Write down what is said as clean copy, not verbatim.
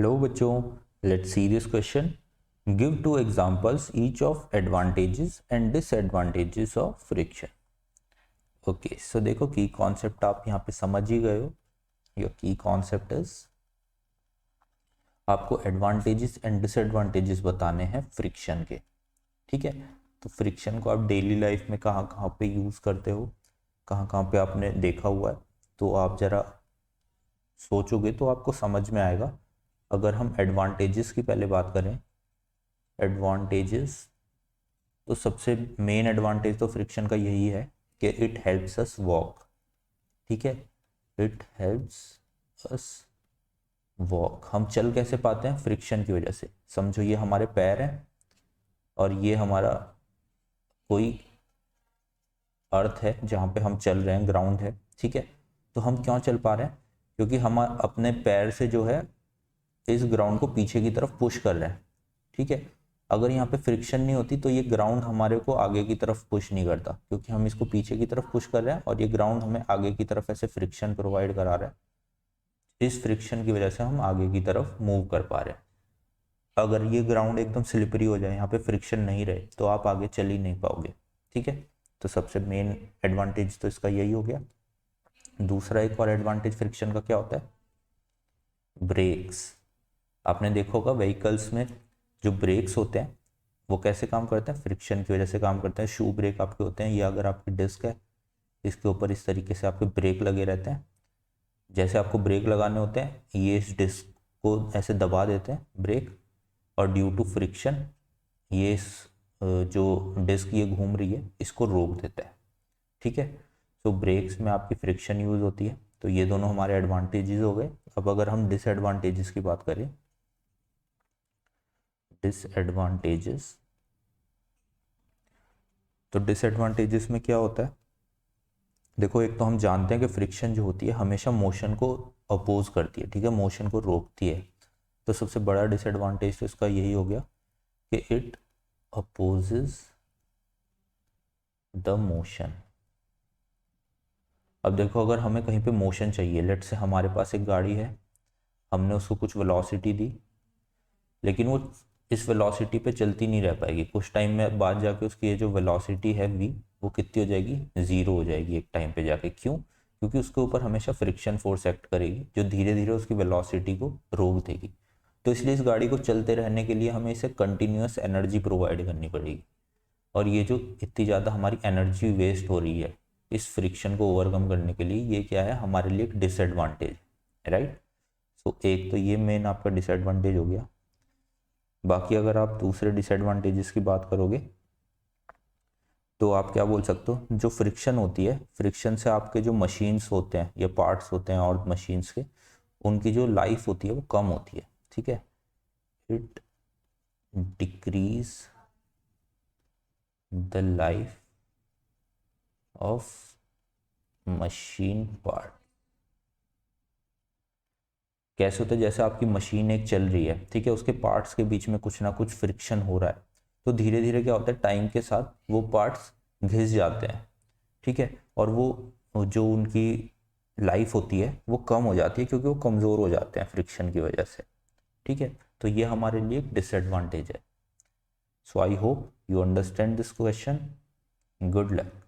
Hello बच्चों, let's see this question. Give two examples each of advantages and disadvantages of friction. Okay, so देखो की concept आप यहाँ पे समझ ही गए हो. योर की कॉन्सेप्ट इज आपको एडवांटेजेस एंड डिसएडवांटेजेस बताने हैं फ्रिक्शन के. ठीक है, तो फ्रिक्शन को आप डेली लाइफ में कहाँ कहाँ पे यूज़ करते हो, कहाँ कहाँ पे आपने देखा हुआ है, तो आप ज़रा सोचोगे तो आपको समझ में आएगा. अगर हम एडवांटेजेस की पहले बात करें, एडवांटेजेस, तो सबसे मेन एडवांटेज तो फ्रिक्शन का यही है कि इट हेल्प्स अस वॉक. ठीक है, इट हेल्प्स अस वॉक. हम चल कैसे पाते हैं? फ्रिक्शन की वजह से. समझो ये हमारे पैर हैं और ये हमारा कोई अर्थ है जहाँ पे हम चल रहे हैं, ग्राउंड है. ठीक है, तो हम क्यों चल पा रहे हैं? क्योंकि हम अपने पैर से जो है इस ग्राउंड को पीछे की तरफ पुश कर रहे हैं. ठीक है, अगर यहाँ पे फ्रिक्शन नहीं होती तो ये ग्राउंड हमारे को आगे की तरफ पुश नहीं करता, क्योंकि हम इसको पीछे की तरफ पुश कर रहे हैं और ये ग्राउंड हमें आगे की तरफ ऐसे फ्रिक्शन प्रोवाइड करा रहा है. इस फ्रिक्शन की वजह से हम आगे की तरफ मूव कर पा रहे हैं. अगर ये ग्राउंड एकदम स्लिपरी हो जाए, यहाँ पे फ्रिक्शन नहीं रहे, तो आप आगे चल ही नहीं पाओगे. ठीक है, तो सबसे मेन एडवांटेज तो इसका यही हो गया. दूसरा एक और एडवांटेज फ्रिक्शन का क्या होता है? ब्रेक्स. आपने देखा होगा व्हीकल्स में जो ब्रेक्स होते हैं वो कैसे काम करते हैं? फ्रिक्शन की वजह से काम करते हैं. शू ब्रेक आपके होते हैं, ये अगर आपकी डिस्क है इसके ऊपर इस तरीके से आपके ब्रेक लगे रहते हैं. जैसे आपको ब्रेक लगाने होते हैं, ये इस डिस्क को ऐसे दबा देते हैं ब्रेक, और ड्यू टू फ्रिक्शन ये इस जो डिस्क ये घूम रही है इसको रोक देता है. ठीक है, तो ब्रेक्स में आपकी फ्रिक्शन यूज होती है. तो ये दोनों हमारे एडवांटेजेस हो गए. अब अगर हम डिसएडवांटेजेस की बात करें, डिसएडवांटेजेस, तो डिसएडवांटेजेस में क्या होता है? देखो, एक तो हम जानते हैं कि फ्रिक्शन जो होती है हमेशा मोशन को अपोज करती है. ठीक है, मोशन को रोकती है. तो सबसे बड़ा डिसएडवांटेज तो इसका यही हो गया कि इट अपोजेस द मोशन. अब देखो, अगर हमें कहीं पे मोशन चाहिए, लेट से हमारे पास एक गाड़ी है, हमने उसको कुछ वेलोसिटी दी, लेकिन वो इस वेलोसिटी पे चलती नहीं रह पाएगी. कुछ टाइम में बाद जाके उसकी ये जो वेलोसिटी है v, वो कितनी हो जाएगी? ज़ीरो हो जाएगी एक टाइम पे जाके. क्यों? क्योंकि उसके ऊपर हमेशा फ्रिक्शन फोर्स एक्ट करेगी जो धीरे धीरे उसकी वेलोसिटी को रोक देगी. तो इसलिए इस गाड़ी को चलते रहने के लिए हमें इसे कंटिन्यूस एनर्जी प्रोवाइड करनी पड़ेगी. और ये जो इतनी ज़्यादा हमारी एनर्जी वेस्ट हो रही है इस फ्रिक्शन को ओवरकम करने के लिए, ये क्या है? हमारे लिए एक डिसएडवांटेज. राइट, सो एक तो ये मेन आपका डिसएडवांटेज हो गया. बाकी अगर आप दूसरे डिसएडवांटेजेस की बात करोगे तो आप क्या बोल सकते हो? जो फ्रिक्शन होती है, फ्रिक्शन से आपके जो मशीन्स होते हैं या पार्ट्स होते हैं और मशीन्स के, उनकी जो लाइफ होती है वो कम होती है. ठीक है, it decrease the life of machine part. कैसे होता है? जैसे आपकी मशीन एक चल रही है, ठीक है, उसके पार्ट्स के बीच में कुछ ना कुछ फ्रिक्शन हो रहा है, तो धीरे धीरे क्या होता है, टाइम के साथ वो पार्ट्स घिस जाते हैं. ठीक है, और वो जो उनकी लाइफ होती है वो कम हो जाती है, क्योंकि वो कमज़ोर हो जाते हैं फ्रिक्शन की वजह से. ठीक है, तो ये हमारे लिए एक डिसएडवांटेज है. So I hope you understand this question. Good luck.